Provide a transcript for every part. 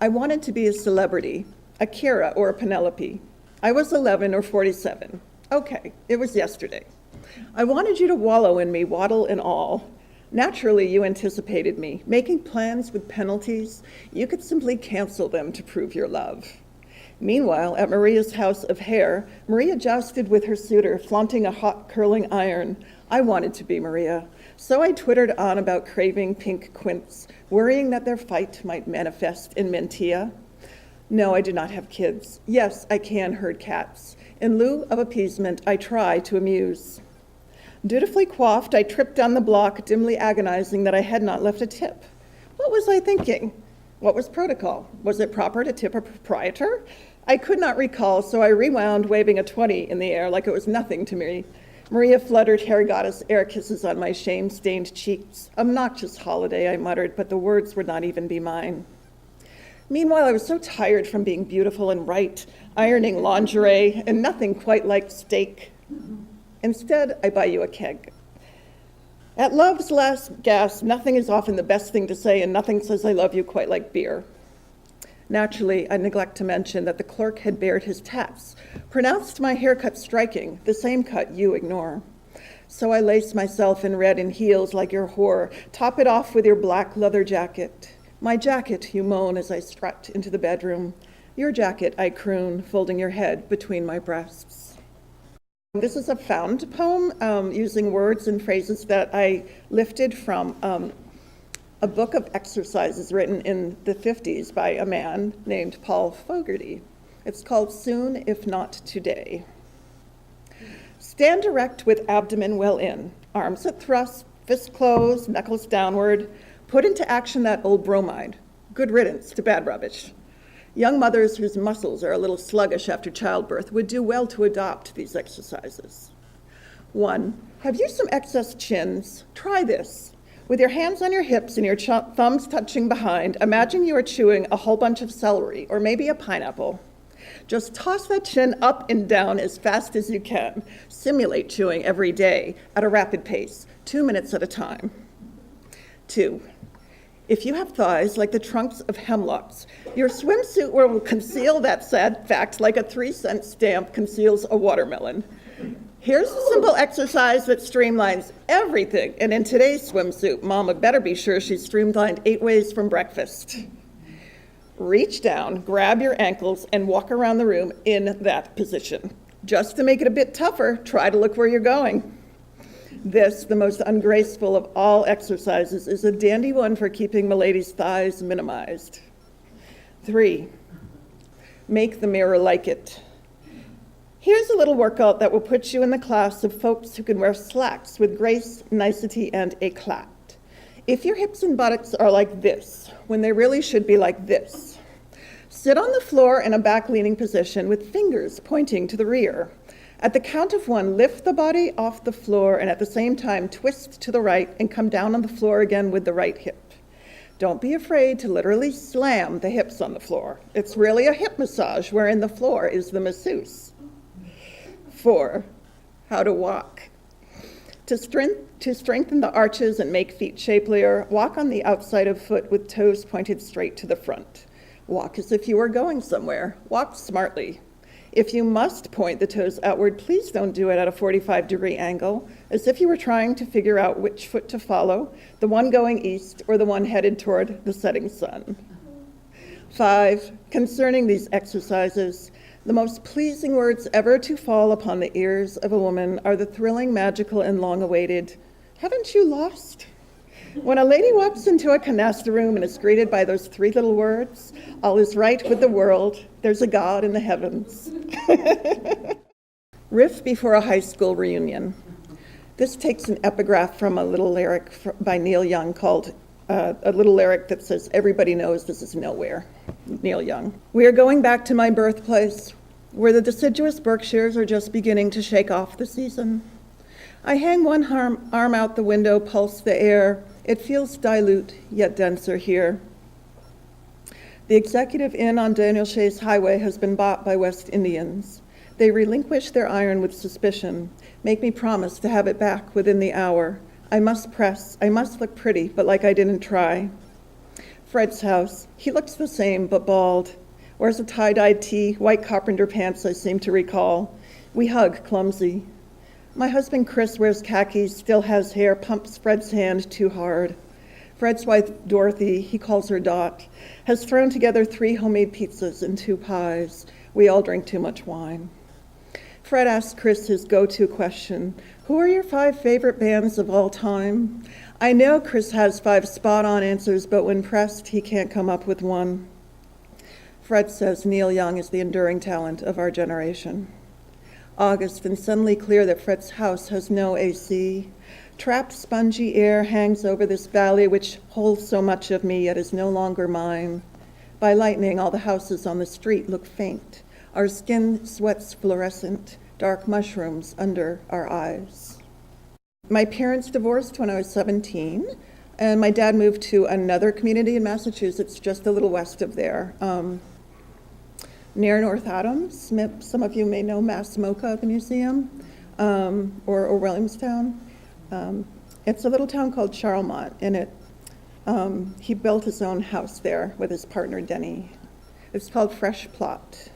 I wanted to be a celebrity, a Kira or a Penelope. I was 11 or 47. Okay, it was yesterday. I wanted you to wallow in me, waddle and all. Naturally, you anticipated me, making plans with penalties. You could simply cancel them to prove your love. Meanwhile, at Maria's house of hair, Maria jousted with her suitor, flaunting a hot curling iron. I wanted to be Maria, so I twittered on about craving pink quints, worrying that their fight might manifest in Mentia. No, I do not have kids. Yes, I can herd cats. In lieu of appeasement, I try to amuse. Dutifully coiffed, I tripped down the block, dimly agonizing that I had not left a tip. What was I thinking? What was protocol? Was it proper to tip a proprietor? I could not recall, so I rewound, waving a 20 in the air like it was nothing to me. Maria fluttered hair goddess air kisses on my shame-stained cheeks. Obnoxious holiday, I muttered, but the words would not even be mine. Meanwhile, I was so tired from being beautiful and right, ironing lingerie, and nothing quite like steak. Instead, I buy you a keg. At love's last gasp, nothing is often the best thing to say, and nothing says I love you quite like beer. Naturally, I neglect to mention that the clerk had bared his tats, pronounced my haircut striking, the same cut you ignore. So I lace myself in red and heels like your whore, top it off with your black leather jacket. My jacket, you moan as I strut into the bedroom. Your jacket, I croon, folding your head between my breasts. This is a found poem using words and phrases that I lifted from a book of exercises written in the 50s by a man named Paul Fogarty. It's called Soon, If Not Today. Stand erect with abdomen well in, arms at thrust, fists closed, knuckles downward. Put into action that old bromide. Good riddance to bad rubbish. Young mothers whose muscles are a little sluggish after childbirth would do well to adopt these exercises. 1, have you some excess chins? Try this. With your hands on your hips and your thumbs touching behind, imagine you are chewing a whole bunch of celery or maybe a pineapple. Just toss that chin up and down as fast as you can. Simulate chewing every day at a rapid pace, 2 minutes at a time. 2, if you have thighs like the trunks of hemlocks, your swimsuit will conceal that sad fact like a 3-cent stamp conceals a watermelon. Here's a simple exercise that streamlines everything. And in today's swimsuit, Mama better be sure she's streamlined 8 ways from breakfast. Reach down, grab your ankles, and walk around the room in that position. Just to make it a bit tougher, try to look where you're going. This, the most ungraceful of all exercises, is a dandy one for keeping Milady's thighs minimized. 3, make the mirror like it. Here's a little workout that will put you in the class of folks who can wear slacks with grace, nicety, and éclat. If your hips and buttocks are like this, when they really should be like this, sit on the floor in a back-leaning position with fingers pointing to the rear. At the count of 1, lift the body off the floor and at the same time twist to the right and come down on the floor again with the right hip. Don't be afraid to literally slam the hips on the floor. It's really a hip massage wherein the floor is the masseuse. 4, how to walk. To strengthen the arches and make feet shapelier, walk on the outside of foot with toes pointed straight to the front. Walk as if you were going somewhere. Walk smartly. If you must point the toes outward, please don't do it at a 45-degree angle, as if you were trying to figure out which foot to follow, the one going east or the one headed toward the setting sun. 5, concerning these exercises, the most pleasing words ever to fall upon the ears of a woman are the thrilling, magical, and long-awaited, "Haven't you lost?" When a lady walks into a canasta room and is greeted by those 3 little words, all is right with the world, there's a God in the heavens. Riff before a high school reunion. This takes an epigraph from a little lyric by Neil Young called, a little lyric that says, "Everybody knows this is nowhere." Neil Young. We are going back to my birthplace, where the deciduous Berkshires are just beginning to shake off the season. I hang one arm out the window, pulse the air. It feels dilute, yet denser here. The executive inn on Daniel Shay's highway has been bought by West Indians. They relinquish their iron with suspicion, make me promise to have it back within the hour. I must press, I must look pretty, but like I didn't try. Fred's house. He looks the same, but bald. Wears a tie-dyed tee, white carpenter pants, I seem to recall. We hug, clumsy. My husband Chris wears khakis, still has hair, pumps Fred's hand too hard. Fred's wife, Dorothy, he calls her Dot, has thrown together 3 homemade pizzas and 2 pies. We all drink too much wine. Fred asks Chris his go-to question, who are your 5 favorite bands of all time? I know Chris has 5 spot-on answers, but when pressed, he can't come up with one. Fred says Neil Young is the enduring talent of our generation. August, and suddenly clear that Fred's house has no AC. Trapped spongy air hangs over this valley which holds so much of me, yet is no longer mine. By lightning, all the houses on the street look faint. Our skin sweats fluorescent, dark mushrooms under our eyes. My parents divorced when I was 17, and my dad moved to another community in Massachusetts, just a little west of there, near North Adams. Some of you may know MassMocha, the museum, or Williamstown. It's a little town called Claremont, and he built his own house there with his partner Denny. It's called Fresh Plot.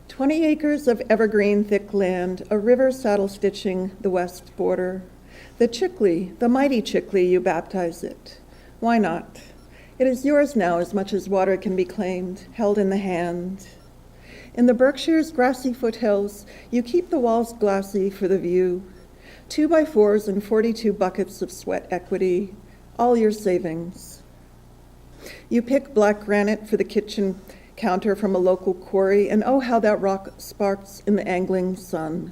20 acres of evergreen thick land, a river saddle stitching the west border. The Chickley, the mighty Chickley, you baptize it. Why not? It is yours now as much as water can be claimed, held in the hand. In the Berkshire's grassy foothills, you keep the walls glassy for the view. 2x4s and 42 buckets of sweat equity, all your savings. You pick black granite for the kitchen counter from a local quarry, and oh, how that rock sparks in the angling sun.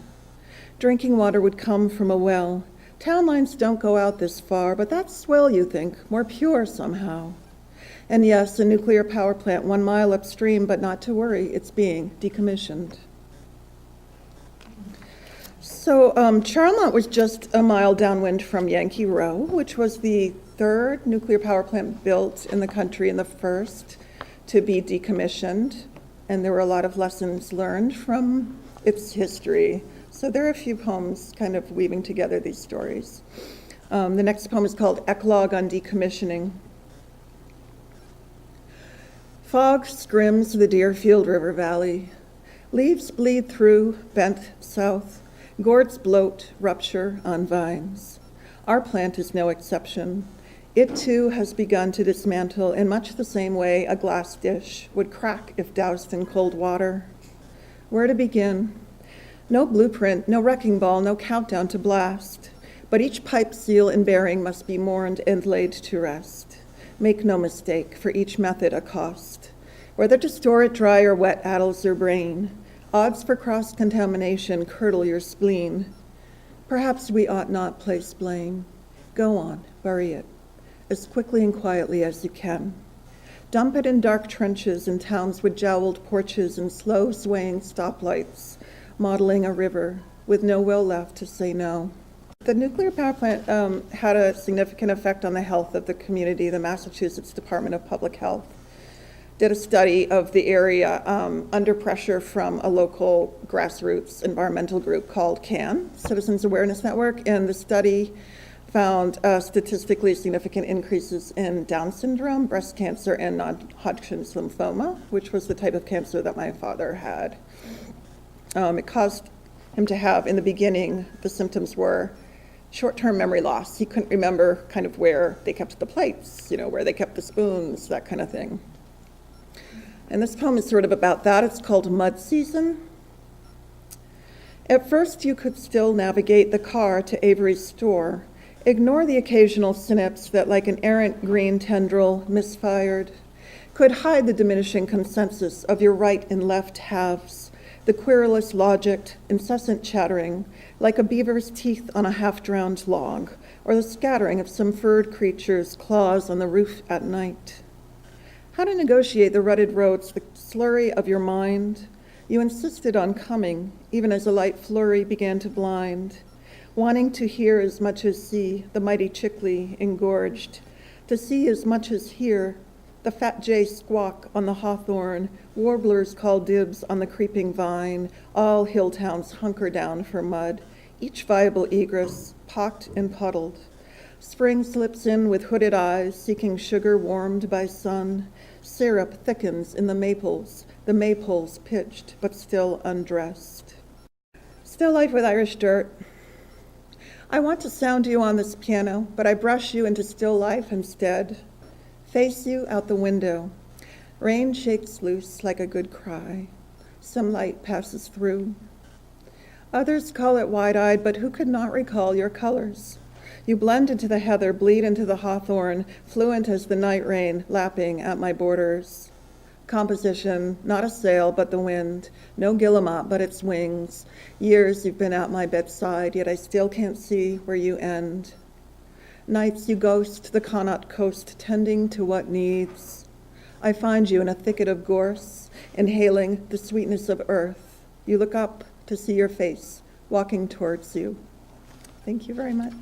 Drinking water would come from a well. Town lines don't go out this far, but that's swell, you think, more pure somehow. And yes, a nuclear power plant 1 mile upstream, but not to worry, it's being decommissioned. So Charlemont was just a mile downwind from Yankee Row, which was the 3rd nuclear power plant built in the country and the 1st to be decommissioned. And there were a lot of lessons learned from its history. So there are a few poems kind of weaving together these stories. The next poem is called Eclogue on Decommissioning. Fog scrims the Deerfield River Valley. Leaves bleed through, bent south. Gourds bloat, rupture on vines. Our plant is no exception. It too has begun to dismantle in much the same way a glass dish would crack if doused in cold water. Where to begin? No blueprint, no wrecking ball, no countdown to blast. But each pipe, seal, and bearing must be mourned and laid to rest. Make no mistake, for each method a cost. Whether to store it dry or wet addles your brain. Odds for cross-contamination curdle your spleen. Perhaps we ought not place blame. Go on, bury it, as quickly and quietly as you can. Dump it in dark trenches in towns with jowled porches and slow swaying stoplights, modeling a river with no will left to say no. The nuclear power plant had a significant effect on the health of the community. The Massachusetts Department of Public Health did a study of the area under pressure from a local grassroots environmental group called CAN, Citizens Awareness Network, and the study found statistically significant increases in Down syndrome, breast cancer, and non-Hodgkin's lymphoma, which was the type of cancer that my father had. It caused him to have, in the beginning, the symptoms were short-term memory loss. He couldn't remember kind of where they kept the plates, where they kept the spoons, that kind of thing. And this poem is sort of about that. It's called Mud Season. At first, you could still navigate the car to Avery's store. Ignore the occasional synapse that, like an errant green tendril, misfired, could hide the diminishing consensus of your right and left halves, the querulous logic, incessant chattering, like a beaver's teeth on a half-drowned log, or the scattering of some furred creature's claws on the roof at night. How to negotiate the rutted roads, the slurry of your mind? You insisted on coming, even as a light flurry began to blind, wanting to hear as much as see, the mighty Chickley engorged, to see as much as hear, the fat jay squawk on the hawthorn, warblers call dibs on the creeping vine, all hill towns hunker down for mud, each viable egress pocked and puddled. Spring slips in with hooded eyes, seeking sugar warmed by sun. Syrup thickens in the maypoles pitched but still undressed. Still life with Irish dirt. I want to sound you on this piano, but I brush you into still life instead. Face you out the window. Rain shakes loose like a good cry. Some light passes through. Others call it wide-eyed, but who could not recall your colors? You blend into the heather, bleed into the hawthorn, fluent as the night rain lapping at my borders. Composition, not a sail, but the wind. No guillemot, but its wings. Years you've been at my bedside, yet I still can't see where you end. Nights you ghost the Connaught coast, tending to what needs. I find you in a thicket of gorse, inhaling the sweetness of earth. You look up to see your face walking towards you. Thank you very much.